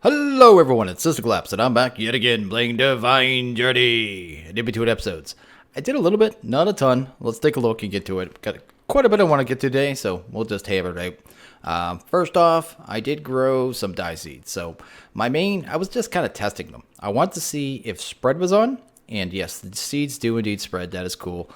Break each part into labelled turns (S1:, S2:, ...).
S1: Hello everyone, it's SystemCollapse, and I'm back yet again playing Divine Joruney. I did between episodes. I did a little bit, not a ton. Let's take a look and get to it. Got quite a bit I want to get to today, so we'll just have it out. First off, I did grow some dye seeds. So I was just kind of testing them. I wanted to see if spread was on, and yes, the seeds do indeed spread. That is cool.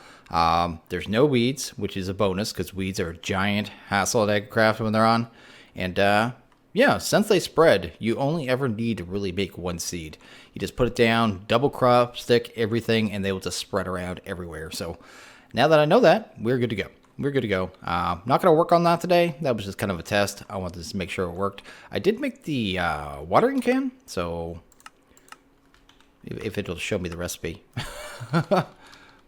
S1: There's no weeds, which is a bonus, because weeds are a giant hassle at AgriCraft when they're on. And yeah, since they spread, you only ever need to really make one seed. You just put it down, double crop, stick everything, and they will just spread around everywhere. So now that I know that, we're good to go. We're good to go. Not going to work on that today. That was just kind of a test. I wanted to make sure it worked. I did make the watering can, so if it'll show me the recipe.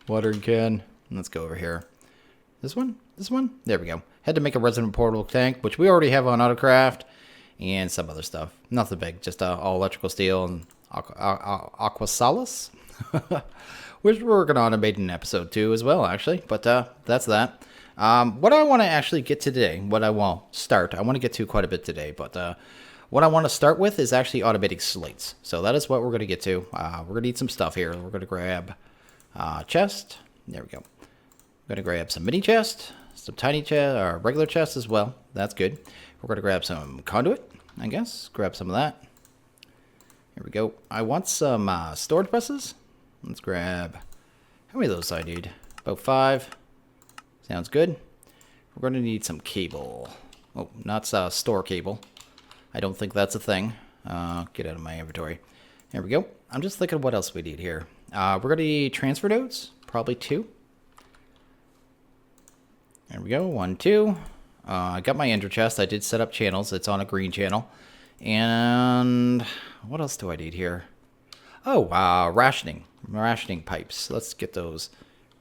S1: Watering can. Let's go over here. This one? This one? There we go. Had to make a resident portal tank, which we already have on AutoCraft. And some other stuff. Nothing big. Just all electrical steel and aqua solace. Which we're working on and made in episode 2 as well, actually. But that's that. What I want to actually get to today, I want to get to quite a bit today. But what I want to start with is actually automating slates. So that is what we're going to get to. We're going to need some stuff here. We're going to grab chest. There we go. We're going to grab some mini chest. Some tiny chest, or regular chest as well. That's good. We're going to grab some conduit, I guess. Grab some of that. Here we go. I want some storage buses. Let's grab... How many of those I need? About 5. Sounds good. We're going to need some cable. Oh, not store cable. I don't think that's a thing. Get out of my inventory. There we go. I'm just thinking what else we need here. We're going to need transfer nodes. Probably 2. There we go. 1, 2. I got my ender chest. I did set up channels. It's on a green channel. And what else do I need here? Oh, rationing. Rationing pipes. Let's get those.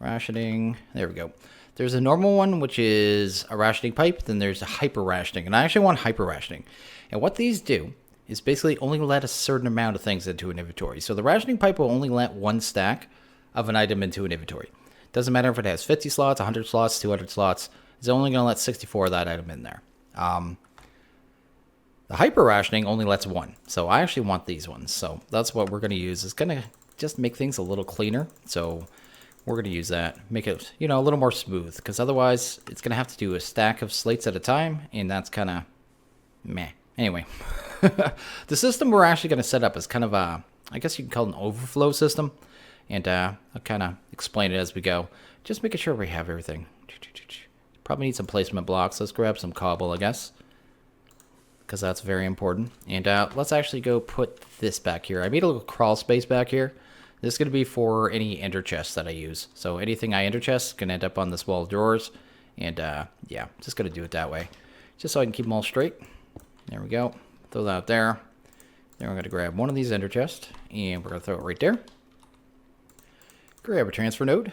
S1: Rationing. There we go. There's a normal one, which is a rationing pipe. Then there's a hyper rationing. And I actually want hyper rationing. And what these do is basically only let a certain amount of things into an inventory. So the rationing pipe will only let one stack of an item into an inventory. Doesn't matter if it has 50 slots, 100 slots, 200 slots. It's only going to let 64 of that item in there. The hyper rationing only lets 1. So I actually want these ones. So that's what we're going to use. It's going to just make things a little cleaner. So we're going to use that. Make it, a little more smooth. Because otherwise, it's going to have to do a stack of slates at a time. And that's kind of meh. Anyway. The system we're actually going to set up is kind of a, I guess you can call it an overflow system. And I'll kind of explain it as we go. Just making sure we have everything. Probably need some placement blocks. Let's grab some cobble, I guess. Because that's very important. And let's actually go put this back here. I made a little crawl space back here. This is going to be for any ender chests that I use. So anything I ender chest can end up on this wall of drawers. And yeah, just going to do it that way. Just so I can keep them all straight. There we go. Throw that out there. Then we're going to grab one of these ender chests. And we're going to throw it right there. Grab a transfer node.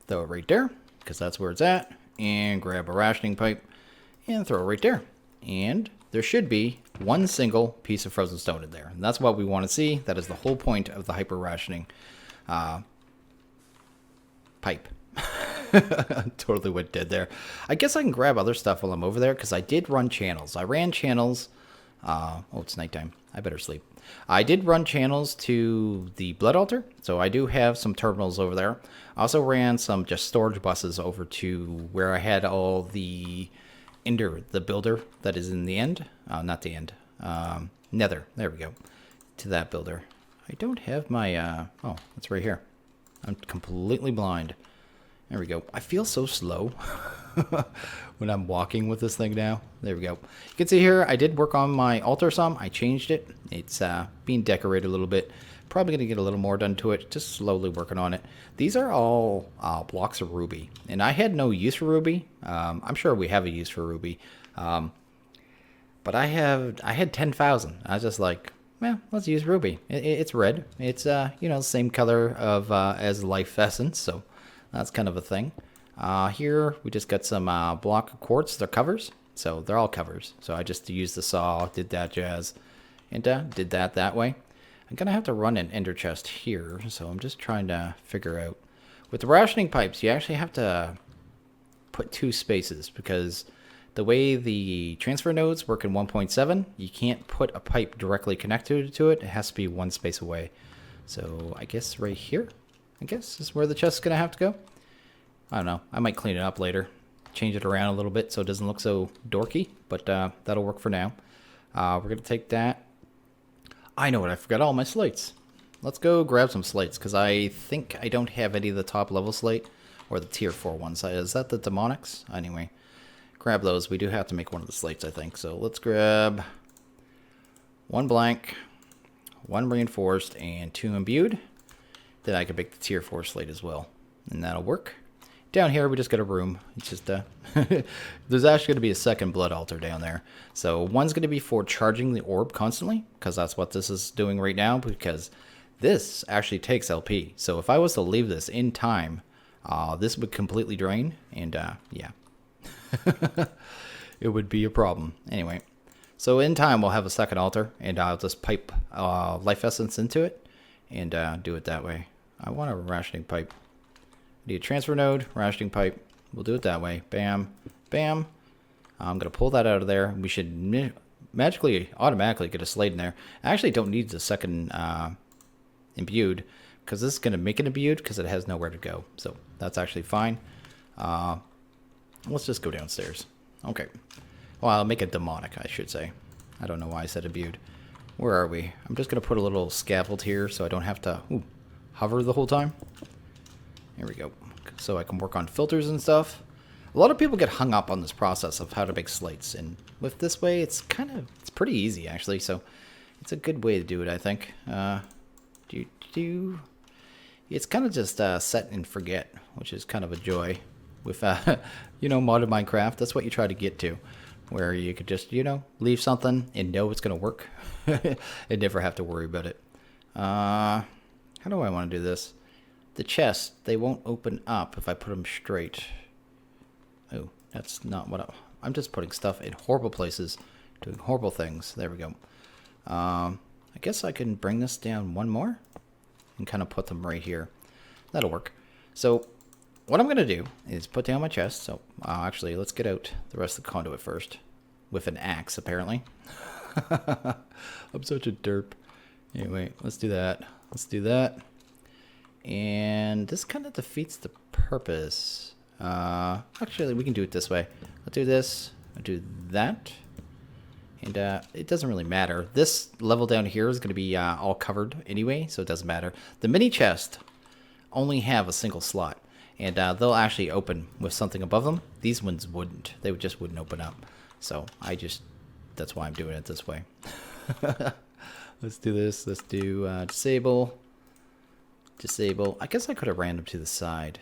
S1: Throw it right there. Because that's where it's at. And grab a rationing pipe and throw it right there. And there should be one single piece of frozen stone in there. And that's what we want to see. That is the whole point of the hyper rationing pipe. Totally went dead there. I guess I can grab other stuff while I'm over there because I did run channels. I ran channels. Oh, it's nighttime. I better sleep. I did run channels to the blood altar, so I do have some terminals over there. I also ran some just storage buses over to where I had all the the builder that is in the end. Not the end. Nether. There we go. To that builder. I don't have my... oh, it's right here. I'm completely blind. There we go. I feel so slow when I'm walking with this thing now. There we go. You can see here, I did work on my altar some. I changed it. It's being decorated a little bit. Probably going to get a little more done to it. Just slowly working on it. These are all blocks of ruby. And I had no use for ruby. I'm sure we have a use for ruby. But I had 10,000. I was just like, well, let's use ruby. It's red. It's, the same color of as life essence. So that's kind of a thing. Here, we just got some block of quartz. They're covers. So they're all covers. So I just used the saw, did that jazz, and did that way. I'm going to have to run an ender chest here. So I'm just trying to figure out. With the rationing pipes, you actually have to put 2 spaces because the way the transfer nodes work in 1.7, you can't put a pipe directly connected to it. It has to be one space away. So I guess right here, I guess is where the chest is going to have to go. I don't know. I might clean it up later. Change it around a little bit so it doesn't look so dorky, but that'll work for now. We're going to take that. I know what, I forgot all my slates. Let's go grab some slates, because I think I don't have any of the top level slate, or the tier 4 ones. Is that the demonics? Anyway, grab those. We do have to make one of the slates, I think. So let's grab 1 blank, 1 reinforced, and 2 imbued. Then I can make the tier 4 slate as well, and that'll work. Down here, we just got a room. It's just, there's actually going to be a second blood altar down there. So one's going to be for charging the orb constantly, because that's what this is doing right now, because this actually takes LP. So if I was to leave this in time, this would completely drain, and yeah. It would be a problem. Anyway, so in time, we'll have a second altar, and I'll just pipe life essence into it, and do it that way. I want a rationing pipe. Need a transfer node, rationing pipe. We'll do it that way. Bam, bam. I'm going to pull that out of there. We should magically, automatically get a slate in there. I actually don't need the second imbued, because this is going to make it imbued because it has nowhere to go. So that's actually fine. Let's just go downstairs. Okay. Well, I'll make it demonic, I should say. I don't know why I said imbued. Where are we? I'm just going to put a little scaffold here so I don't have to hover the whole time. Here we go. So I can work on filters and stuff. A lot of people get hung up on this process of how to make slates, and with this way, it's pretty easy actually. So it's a good way to do it, I think. It's kind of just set and forget, which is kind of a joy. With modded Minecraft, that's what you try to get to, where you could just leave something and know it's gonna work, and never have to worry about it. How do I want to do this? The chests, they won't open up if I put them straight. Oh, that's not what I'm just putting stuff in horrible places, doing horrible things. There we go. I guess I can bring this down one more and kind of put them right here. That'll work. So what I'm going to do is put down my chest. So actually, let's get out the rest of the conduit first with an axe, apparently. I'm such a derp. Anyway, let's do that. Let's do that. And this kind of defeats the purpose. Actually, we can do it this way. I'll do this. I'll do that. And it doesn't really matter. This level down here is going to be all covered anyway, so it doesn't matter. The mini chest only have a single slot, and they'll actually open with something above them. These ones wouldn't. They just wouldn't open up. So that's why I'm doing it this way. Let's do this. Let's do disable. Disable. I guess I could have ran them to the side.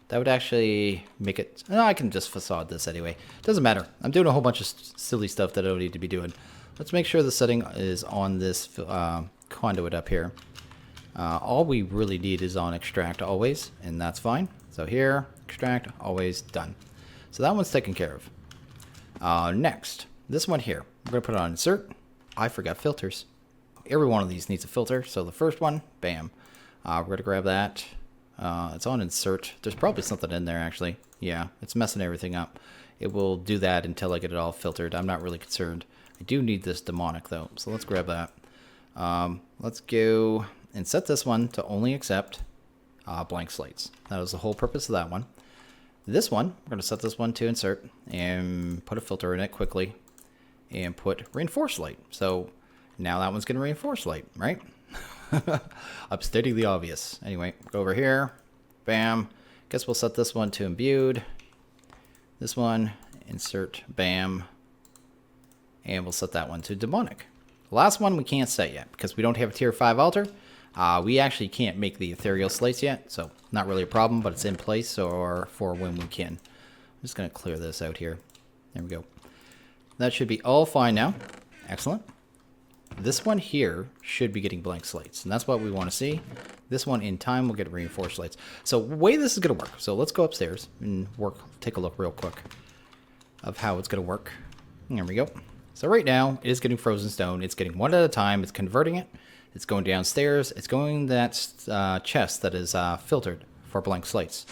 S1: That would actually make it... No, I can just facade this anyway. Doesn't matter. I'm doing a whole bunch of silly stuff that I don't need to be doing. Let's make sure the setting is on this conduit up here. All we really need is on extract always, and that's fine. So here, extract, always, done. So that one's taken care of. Next, this one here. We're going to put it on insert. I forgot filters. Every one of these needs a filter. So the first one, bam. We're going to grab that. It's on insert. There's probably something in there, actually. Yeah, it's messing everything up. It will do that until I get it all filtered. I'm not really concerned. I do need this demonic, though, so let's grab that. Let's go and set this one to only accept blank slates. That was the whole purpose of that one. This one, we're going to set this one to insert and put a filter in it quickly and put reinforce slate. So now that one's going to reinforce slate, right? I'm stating the obvious. Anyway, go over here. Bam. Guess we'll set this one to imbued. This one, insert, bam. And we'll set that one to demonic. The last one we can't set yet because we don't have a tier 5 altar. We actually can't make the ethereal slates yet, so not really a problem, but it's in place or for when we can. I'm just going to clear this out here. There we go. That should be all fine now. Excellent. This one here should be getting blank slates, and that's what we want to see. This one in time will get reinforced slates. So the way this is going to work, so let's go upstairs and take a look real quick of how it's going to work. There we go. So right now, it is getting frozen stone. It's getting one at a time. It's converting it. It's going downstairs. It's going that chest that is filtered for blank slates.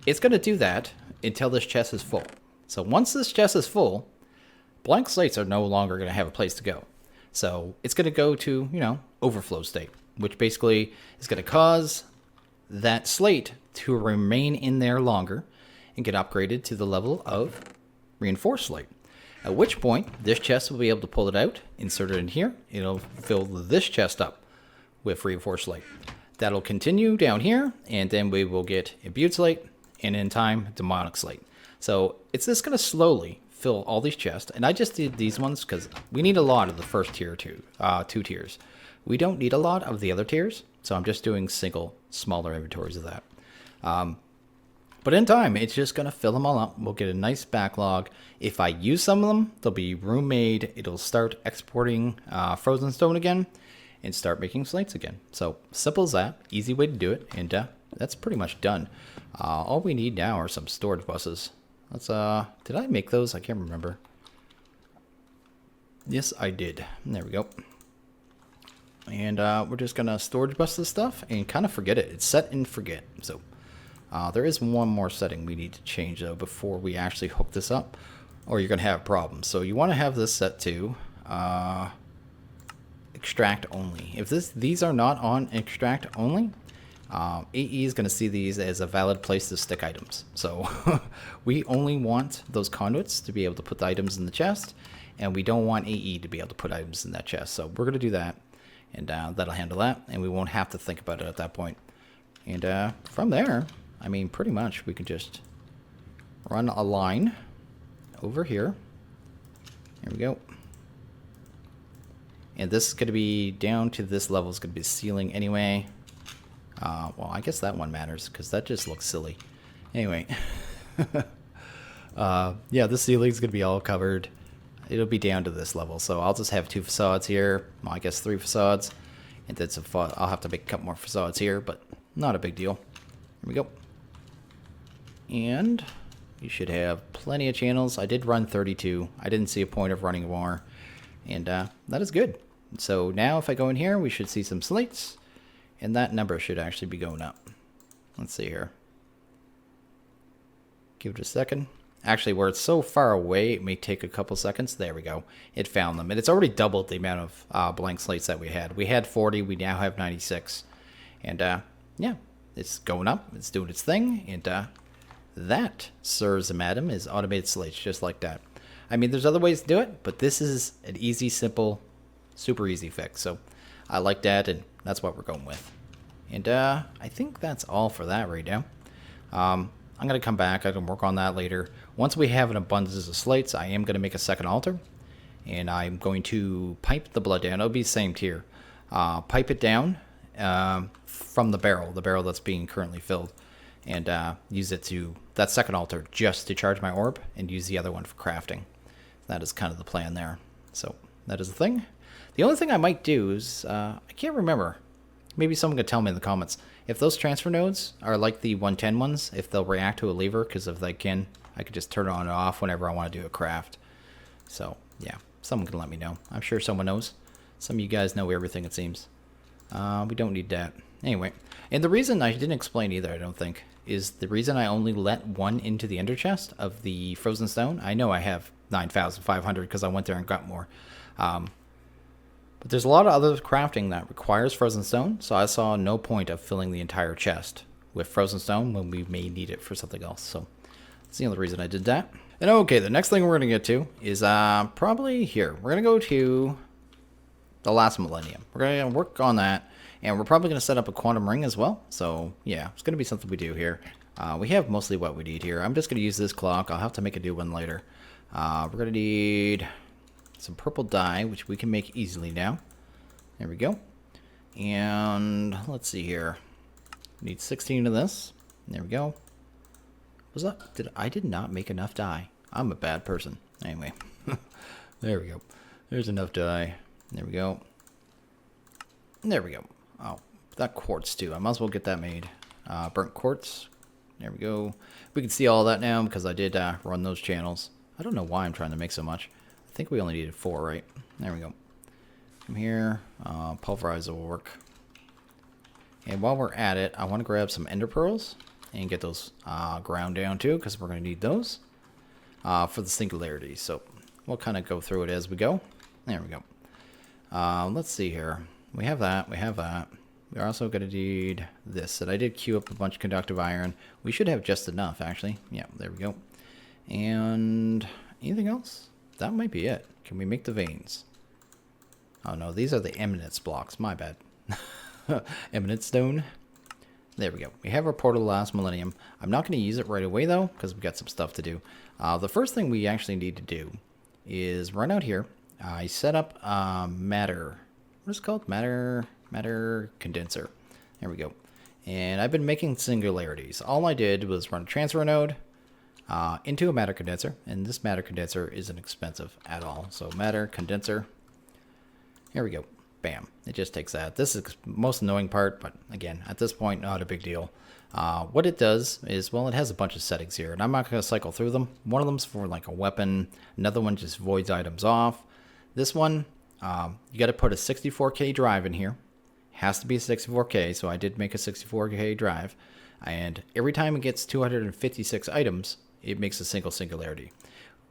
S1: It's going to do that until this chest is full. So once this chest is full, blank slates are no longer going to have a place to go. So it's going to go to, overflow state, which basically is going to cause that slate to remain in there longer and get upgraded to the level of reinforced slate. At which point, this chest will be able to pull it out, insert it in here. It'll fill this chest up with reinforced slate. That'll continue down here, and then we will get imbued slate, and in time, demonic slate. So it's just going to slowly fill all these chests, and I just did these ones because we need a lot of the first tier two tiers. We don't need a lot of the other tiers, so I'm just doing single, smaller inventories of that. But in time, it's just going to fill them all up. We'll get a nice backlog. If I use some of them, they'll be room made. It'll start exporting frozen stone again and start making slates again. So simple as that. Easy way to do it. And that's pretty much done. All we need now are some storage buses. Let's, did I make those? I can't remember. Yes, I did. There we go. And we're just going to storage bus this stuff and kind of forget it. It's set and forget. So there is one more setting we need to change, though, before we actually hook this up, or you're going to have problems. So you want to have this set to extract only. If these are not on extract only, AE is going to see these as a valid place to stick items. So we only want those conduits to be able to put the items in the chest, and we don't want AE to be able to put items in that chest. So we're going to do that, and that'll handle that, and we won't have to think about it at that point. And from there, I mean, pretty much we can just run a line over here. There we go. And this is going to be down to this level. It's going to be ceiling anyway. Well, I guess that one matters because that just looks silly. Anyway. Yeah, the ceiling's going to be all covered. It'll be down to this level. So I'll just have 2 facades here. Well, I guess 3 facades. And then I'll have to make a couple more facades here, but not a big deal. Here we go. And you should have plenty of channels. I did run 32. I didn't see a point of running more. And that is good. So now if I go in here, we should see some slates. And that number should actually be going up. Let's see here. Give it a second. Actually, where it's so far away, it may take a couple seconds. There we go. It found them. And it's already doubled the amount of blank slates that we had. We had 40. We now have 96. And yeah, it's going up. It's doing its thing. And that, sirs and madam, is automated slates just like that. I mean, there's other ways to do it, but this is an easy, simple, super easy fix. So I like that, and that's what we're going with. And I think that's all for that right now. I'm going to come back. I can work on that later. Once we have an abundance of slates, I am going to make a second altar. And I'm going to pipe the blood down. It'll be the same tier. Pipe it down from the barrel that's being currently filled. And use it to, that second altar, just to charge my orb. And use the other one for crafting. That is kind of the plan there. So that is the thing. The only thing I might do is, I can't remember. Maybe someone could tell me in the comments. If those transfer nodes are like the 110 ones, if they'll react to a lever, because if they can, I could just turn it on and off whenever I want to do a craft. So, yeah, someone can let me know. I'm sure someone knows. Some of you guys know everything, it seems. We don't need that. Anyway, and the reason I didn't explain either, I don't think, is the reason I only let one into the ender chest of the frozen stone. I know I have 9,500 because I went there and got more. But there's a lot of other crafting that requires frozen stone, so I saw no point of filling the entire chest with frozen stone when we may need it for something else. So that's the only reason I did that. And okay, the next thing we're going to get to is probably here. We're going to go to the last millennium. We're going to work on that, and we're probably going to set up a quantum ring as well. So yeah, it's going to be something we do here. We have mostly what we need here. I'm just going to use this clock. I'll have to make a new one later. We're going to need some purple dye, which we can make easily now. There we go. And let's see here. We need 16 of this. There we go. Was that? I did not make enough dye. I'm a bad person. Anyway. There we go. There's enough dye. There we go. There we go. Oh, that quartz too. I might as well get that made. Burnt quartz. There we go. We can see all that now because I did run those channels. I don't know why I'm trying to make so much. I think we only needed 4, right? There we go. From here, pulverizer will work. And while we're at it, I want to grab some ender pearls and get those ground down too, because we're going to need those. for the singularity. So we'll kind of go through it as we go. There we go. Let's see here. We have that. We have that. We're also going to need this. And I did queue up a bunch of conductive iron. We should have just enough, actually. Yeah, there we go. And anything else? That might be it. Can we make the veins? Oh, no. These are the eminence blocks. My bad. Eminence stone. There we go. We have our portal last millennium. I'm not going to use it right away, though, because we've got some stuff to do. The first thing we actually need to do is run out here. I set up matter. What is it called? Matter condenser. There we go. And I've been making singularities. All I did was run a transfer node into a matter condenser. And this matter condenser isn't expensive at all. So matter condenser. Here we go. Bam. It just takes that. This is the most annoying part, but again, at this point, not a big deal. What it does is, well, it has a bunch of settings here, and I'm not going to cycle through them. One of them's for like a weapon. Another one just voids items off. This one, you got to put a 64K drive in here. Has to be a 64K, so I did make a 64K drive. And every time it gets 256 items, it makes a single singularity.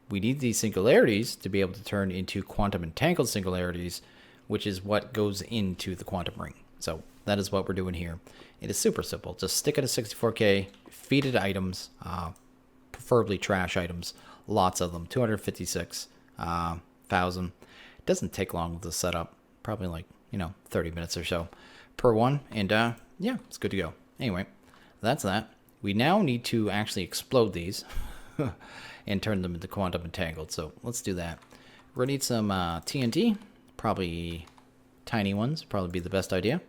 S1: We need these singularities to be able to turn into quantum entangled singularities, which is what goes into the quantum ring. So that is what we're doing here. It is super simple. Just stick it at 64K, feed it items, preferably trash items, lots of them, 256,000. It doesn't take long with the setup, probably like, 30 minutes or so per one. And yeah, it's good to go. Anyway, that's that. We now need to actually explode these and turn them into quantum entangled. So let's do that. We're gonna need some TNT. Probably tiny ones, probably be the best idea.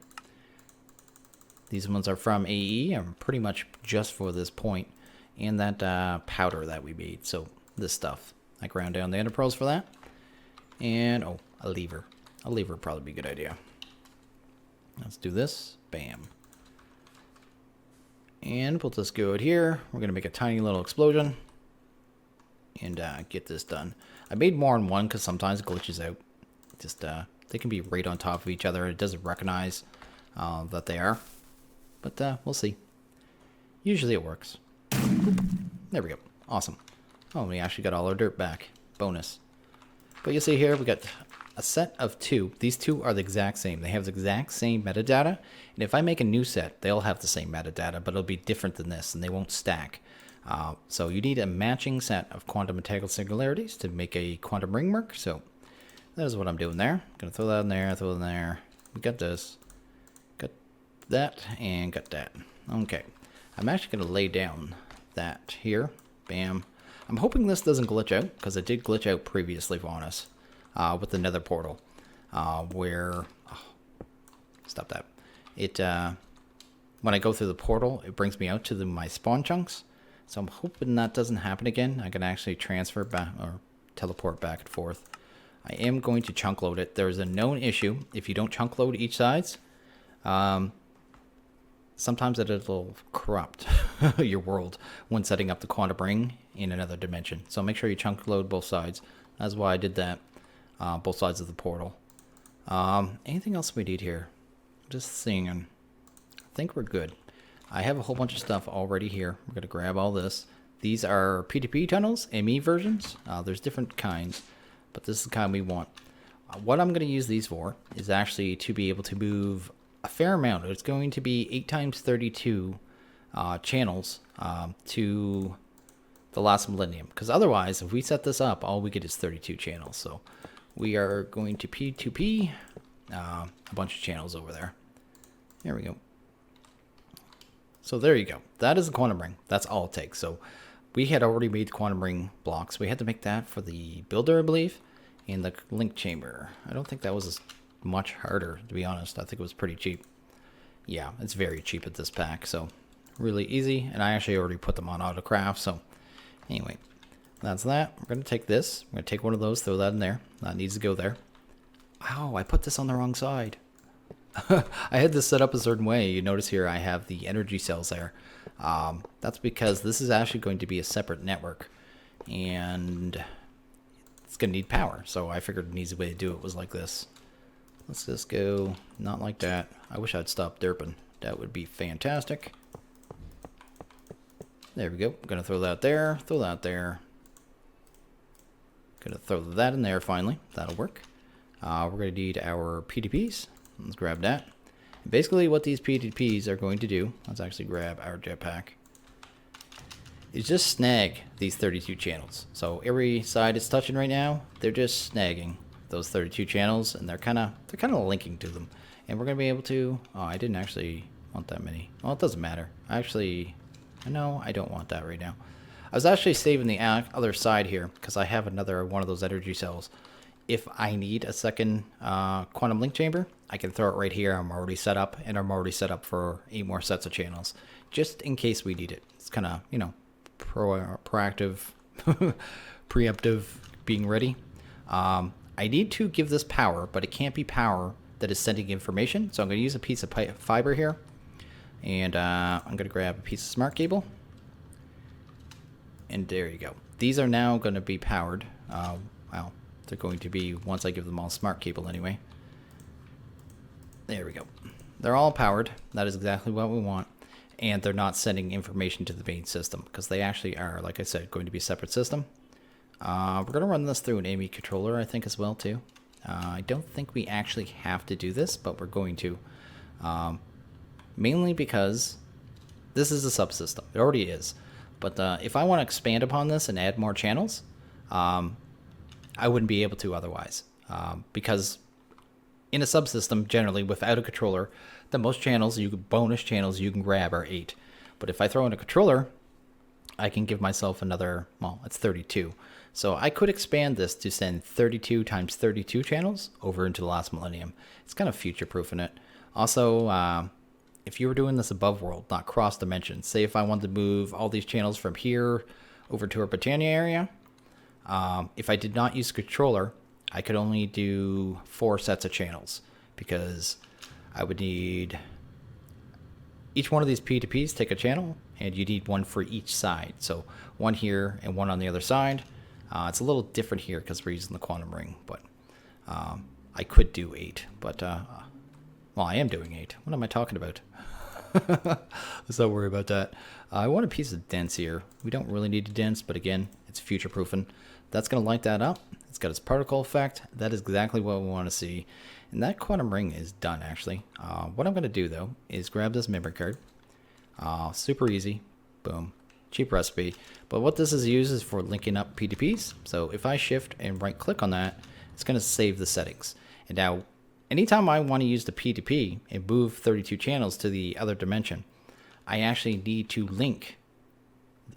S1: These ones are from AE, and pretty much just for this point, and that powder that we made. So this stuff, I ground down the ender pearls for that. And oh, a lever. A lever would probably be a good idea. Let's do this. Bam. And we'll just go out here. We're gonna make a tiny little explosion and get this done. I made more than one because sometimes it glitches out. Just they can be right on top of each other. It doesn't recognize that they are, but we'll see. Usually it works. There we go. Awesome. Oh, we actually got all our dirt back. Bonus. But you see here, we got a set of two. These two are the exact same. They have the exact same metadata, and if I make a new set, they'll have the same metadata, but it'll be different than this, and they won't stack. So you need a matching set of quantum entangled singularities to make a quantum ring work. So that is what I'm doing there. Gonna throw that in there, throw it in there. We got this. Got that, and got that. Okay. I'm actually gonna lay down that here. Bam. I'm hoping this doesn't glitch out, because it did glitch out previously on us with the nether portal. Where... Oh, stop that. It, when I go through the portal, it brings me out to my spawn chunks. So I'm hoping that doesn't happen again. I can actually transfer back, or teleport back and forth. I am going to chunk load it. There's a known issue. If you don't chunk load each sides, sometimes it'll corrupt your world when setting up the quantum ring in another dimension. So make sure you chunk load both sides. That's why I did that. Both sides of the portal. Anything else we need here? Just seeing. I think we're good. I have a whole bunch of stuff already here. We're going to grab all this. These are P2P tunnels, ME versions. There's different kinds, but this is the kind we want. What I'm going to use these for is actually to be able to move a fair amount. It's going to be 8x32 channels to the last millennium. Because otherwise, if we set this up, all we get is 32 channels. So we are going to P2P a bunch of channels over there. There we go. So there you go. That is the quantum ring. That's all it takes. So we had already made the quantum ring blocks. We had to make that for the builder, I believe, and the link chamber. I don't think that was as much harder, to be honest. I think it was pretty cheap. Yeah, it's very cheap at this pack, so really easy. And I actually already put them on autocraft. So anyway, that's that. We're going to take this. We're going to take one of those, throw that in there. That needs to go there. Ow, I put this on the wrong side. I had this set up a certain way. You notice here I have the energy cells there. That's because this is actually going to be a separate network, and it's going to need power. So I figured an easy way to do it was like this. Let's just go not like that. I wish I'd stop derping. That would be fantastic. There we go. I'm going to throw that there, throw that there. Gonna throw that in there finally. That'll work. We're gonna need our PDPs. Let's grab that. And basically what these PDPs are going to do, let's actually grab our jetpack, is just snag these 32 channels. So every side it's touching right now, they're just snagging those 32 channels, and they're kind of linking to them. And we're gonna be able to. Oh, I didn't actually want that many. Well, it doesn't matter. No, I don't want that right now. I was actually saving the other side here because I have another one of those energy cells. If I need a second quantum link chamber, I can throw it right here. I'm already set up, and I'm already set up for 8 more sets of channels, just in case we need it. It's kind of, proactive, preemptive, being ready. I need to give this power, but it can't be power that is sending information. So I'm going to use a piece of fiber here, and I'm going to grab a piece of smart cable. And there you go. These are now going to be powered. Well, they're going to be once I give them all smart cable anyway. There we go. They're all powered. That is exactly what we want. And they're not sending information to the main system because they actually are, like I said, going to be a separate system. We're going to run this through an AMI controller, I think, as well, too. I don't think we actually have to do this, but we're going to. Mainly because this is a subsystem. It already is. But if I want to expand upon this and add more channels, I wouldn't be able to otherwise. Because in a subsystem, generally, without a controller, the most channels, bonus channels you can grab are 8. But if I throw in a controller, I can give myself another, well, it's 32. So I could expand this to send 32 times 32 channels over into the last millennium. It's kind of future-proofing it. Also, if you were doing this above world, not cross dimensions, say if I wanted to move all these channels from here over to our Britannia area, if I did not use a controller, I could only do 4 sets of channels because I would need each one of these P2Ps take a channel, and you need one for each side. So one here and one on the other side. It's a little different here because we're using the quantum ring, but I could do 8, but well, I am doing 8. What am I talking about? Let's not worry about that. I want a piece of dense here. We don't really need a dense, but again, it's future proofing. That's going to light that up. It's got its particle effect. That is exactly what we want to see. And that quantum ring is done, actually. What I'm going to do, though, is grab this memory card. Super easy. Boom. Cheap recipe. But what this is used is for linking up PDPs. So if I shift and right click on that, it's going to save the settings. And now, anytime I want to use the P2P and move 32 channels to the other dimension, I actually need to link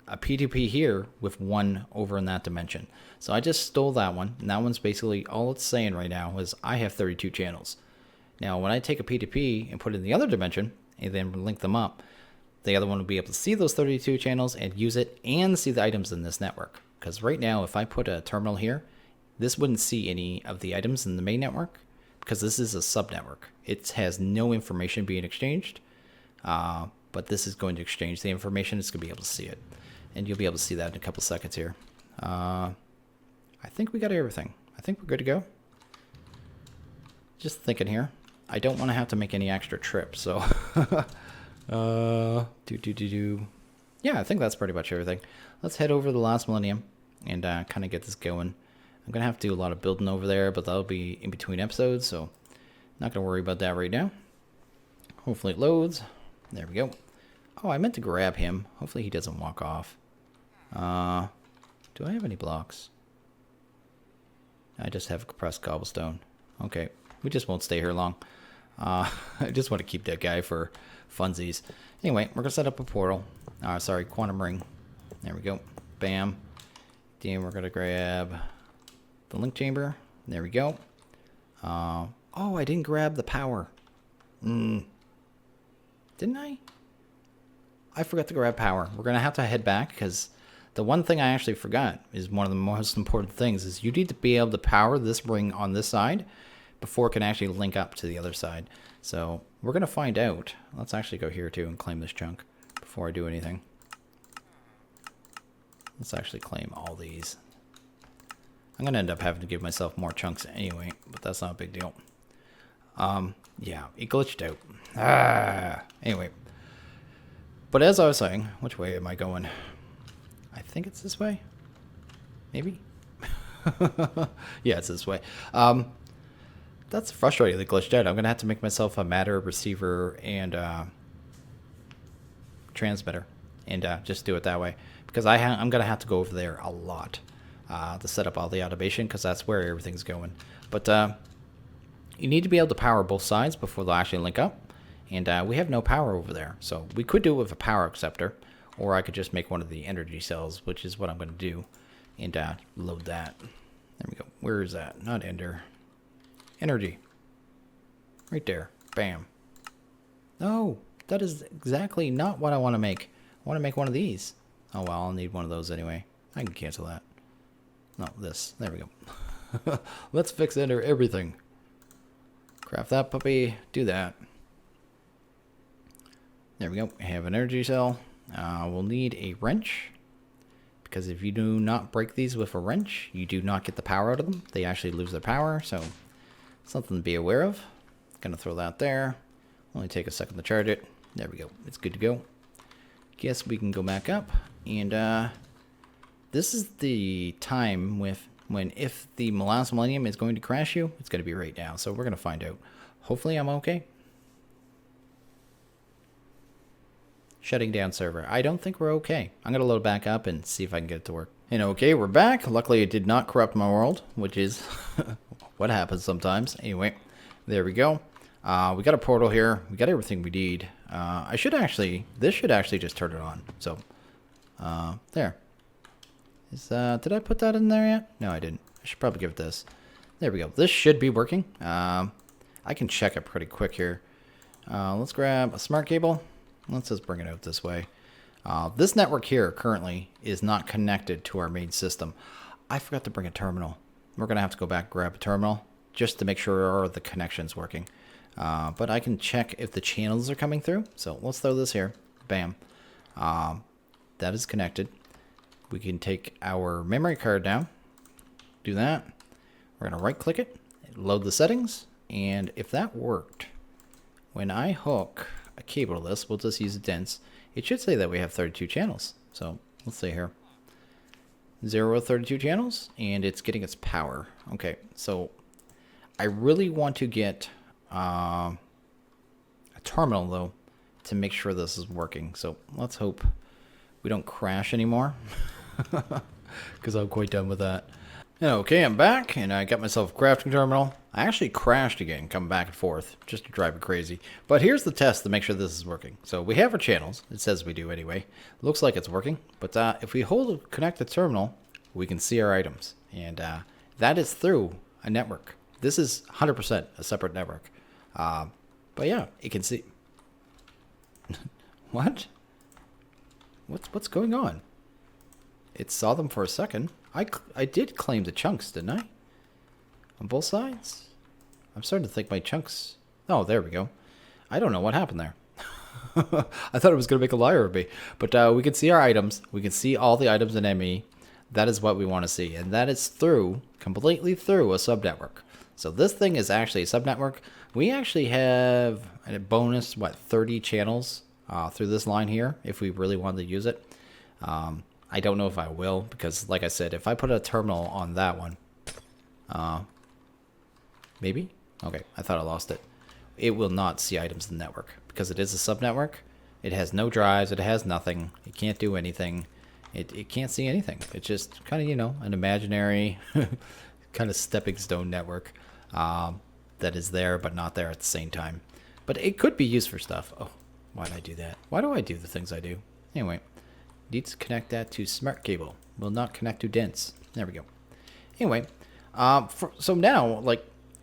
S1: a P2P here with one over in that dimension. So I just stole that one, and that one's basically all it's saying right now is I have 32 channels. Now when I take a P2P and put it in the other dimension and then link them up, the other one will be able to see those 32 channels and use it and see the items in this network. Because right now if I put a terminal here, this wouldn't see any of the items in the main network because this is a subnetwork. It has no information being exchanged, but this is going to exchange the information. It's going to be able to see it. And you'll be able to see that in a couple seconds here. I think we got everything. I think we're good to go. Just thinking here. I don't want to have to make any extra trips, so... Yeah, I think that's pretty much everything. Let's head over to the last millennium and kind of get this going. I'm going to have to do a lot of building over there, but that'll be in between episodes, so not going to worry about that right now. Hopefully it loads. There we go. Oh, I meant to grab him. Hopefully he doesn't walk off. Do I have any blocks? I just have compressed cobblestone. Okay, we just won't stay here long. I just want to keep that guy for funsies. Anyway, we're going to set up a portal. Sorry, quantum ring. There we go. Bam. Then we're going to grab the link chamber. There we go. Oh, I didn't grab the power. Didn't I? I forgot to grab power. We're going to have to head back because the one thing I actually forgot is one of the most important things is you need to be able to power this ring on this side before it can actually link up to the other side. So we're going to find out. Let's actually go here too and claim this chunk before I do anything. Let's actually claim all these. I'm going to end up having to give myself more chunks anyway, but that's not a big deal. Yeah, it glitched out. Anyway. But as I was saying, which way am I going? I think it's this way. Maybe. Yeah, it's this way. That's frustratingly glitched out. I'm going to have to make myself a matter receiver and transmitter and just do it that way. Because I'm going to have to go over there a lot to set up all the automation, because that's where everything's going. But you need to be able to power both sides before they'll actually link up. And we have no power over there. So we could do it with a power acceptor, or I could just make one of the energy cells, which is what I'm going to do, and load that. There we go. Where is that? Not ender. Energy. Right there. Bam. No, that is exactly not what I want to make. I want to make one of these. Oh, well, I'll need one of those anyway. I can cancel that. No, this. There we go. Let's fix ender everything. Craft that puppy. Do that. There we go. I have an energy cell. We'll need a wrench, because if you do not break these with a wrench, you do not get the power out of them. They actually lose their power, so something to be aware of. Gonna throw that there. Only take a second to charge it. There we go. It's good to go. Guess we can go back up, and this is the time when if the last millennium is going to crash you, it's going to be right now. So we're gonna find out. Hopefully I'm okay. Shutting down server. I don't think we're okay. I'm going to load back up and see if I can get it to work. And okay, we're back. Luckily, it did not corrupt my world, which is what happens sometimes. Anyway, there we go. We got a portal here. We got everything we need. This should actually just turn it on. So, there. Did I put that in there yet? No, I didn't. I should probably give it this. There we go. This should be working. I can check it pretty quick here. Let's grab a smart cable. Let's just bring it out this way. This network here currently is not connected to our main system. I forgot to bring a terminal. We're going to have to go back and grab a terminal just to make sure the connection's working. But I can check if the channels are coming through. So let's throw this here. Bam. That is connected. We can take our memory card down. Do that. We're going to right click it, load the settings, and if that worked, when I hook a cable to this, we'll just use a dense. It should say that we have 32 channels. So let's see here. 0 of 32 channels, and it's getting its power. Okay, so I really want to get a terminal though to make sure this is working. So let's hope we don't crash anymore, because I'm quite done with that. Okay, I'm back, and I got myself a crafting terminal. I actually crashed again, coming back and forth, just to drive me crazy. But here's the test to make sure this is working. So we have our channels. It says we do anyway. Looks like it's working. But if we connect the terminal, we can see our items. And that is through a network. This is 100% a separate network. But yeah, you can see. What? What's going on? It saw them for a second. I did claim the chunks, didn't I? On both sides? I'm starting to think my chunks... Oh, there we go. I don't know what happened there. I thought it was going to make a liar of me. But we can see our items. We can see all the items in ME. That is what we want to see. And that is completely through a subnetwork. So this thing is actually a subnetwork. We actually have a bonus, 30 channels through this line here, if we really wanted to use it. I don't know if I will, because like I said, if I put a terminal on that one, maybe? Okay, I thought I lost it. It will not see items in the network, because it is a subnetwork. It has no drives, it has nothing, it can't do anything, it can't see anything. It's just kind of, an imaginary kind of stepping stone network that is there but not there at the same time. But it could be used for stuff. Oh, why did I do that? Why do I do the things I do? Anyway. Need to connect that to smart cable. Will not connect to dense. There we go. Anyway, so now,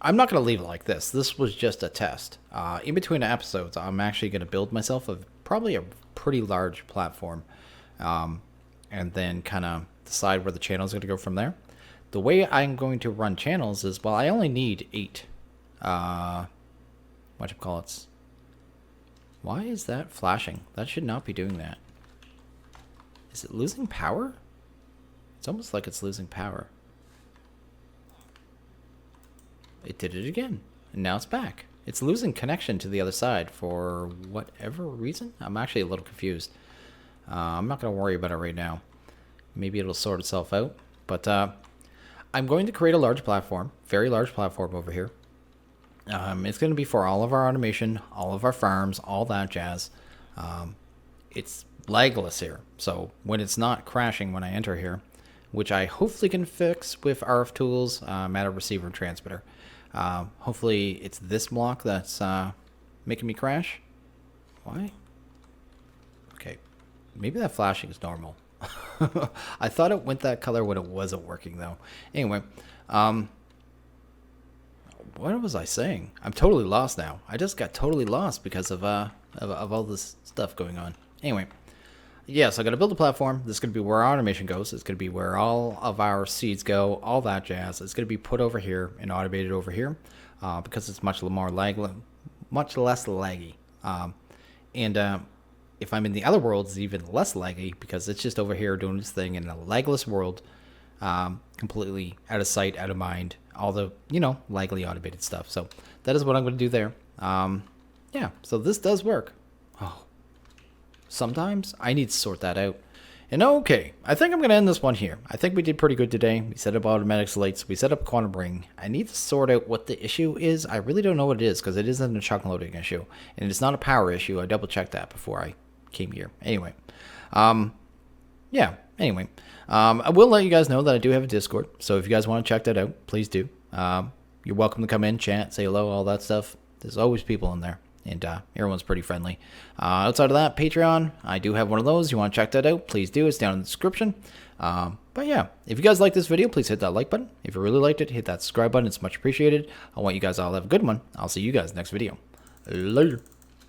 S1: I'm not going to leave it like this. This was just a test. In between episodes, I'm actually going to build myself probably a pretty large platform, and then kind of decide where the channel is going to go from there. The way I'm going to run channels is, I only need 8. Whatchamacallits. Why is that flashing? That should not be doing that. Is it losing power? It's almost like it's losing power. It did it again. And now it's back. It's losing connection to the other side for whatever reason. I'm actually a little confused. I'm not going to worry about it right now. Maybe it'll sort itself out. But I'm going to create a large platform, very large platform over here. It's going to be for all of our automation, all of our farms, all that jazz. It's lagless here, so when it's not crashing when I enter here, which I hopefully can fix with RF tools, matter receiver and transmitter. Hopefully it's this block that's making me crash. Why? Okay, maybe that flashing is normal. I thought it went that color when it wasn't working though. Anyway, what was I saying? I'm totally lost now. I just got totally lost because of all this stuff going on. Anyway, yeah, so I'm going to build a platform. This is going to be where our automation goes. It's going to be where all of our seeds go, all that jazz. It's going to be put over here and automated over here because it's much less laggy. If I'm in the other world, it's even less laggy because it's just over here doing its thing in a lagless world, completely out of sight, out of mind, all the, lagly automated stuff. So that is what I'm going to do there. Yeah, so this does work. Oh, sometimes I need to sort that out. And okay, I think I'm going to end this one here. I think we did pretty good today. We set up automatic slates. We set up quantum ring. I need to sort out what the issue is. I really don't know what it is because it isn't a chunk loading issue. And it's not a power issue. I double checked that before I came here. Anyway, yeah, anyway, I will let you guys know that I do have a Discord. So if you guys want to check that out, please do. You're welcome to come in, chat, say hello, all that stuff. There's always people in there. And everyone's pretty friendly. Outside of that, Patreon, I do have one of those. You want to check that out, please do. It's down in the description. But yeah, if you guys like this video, please hit that like button. If you really liked it, hit that subscribe button. It's much appreciated. I want you guys all to have a good one. I'll see you guys next video. Later.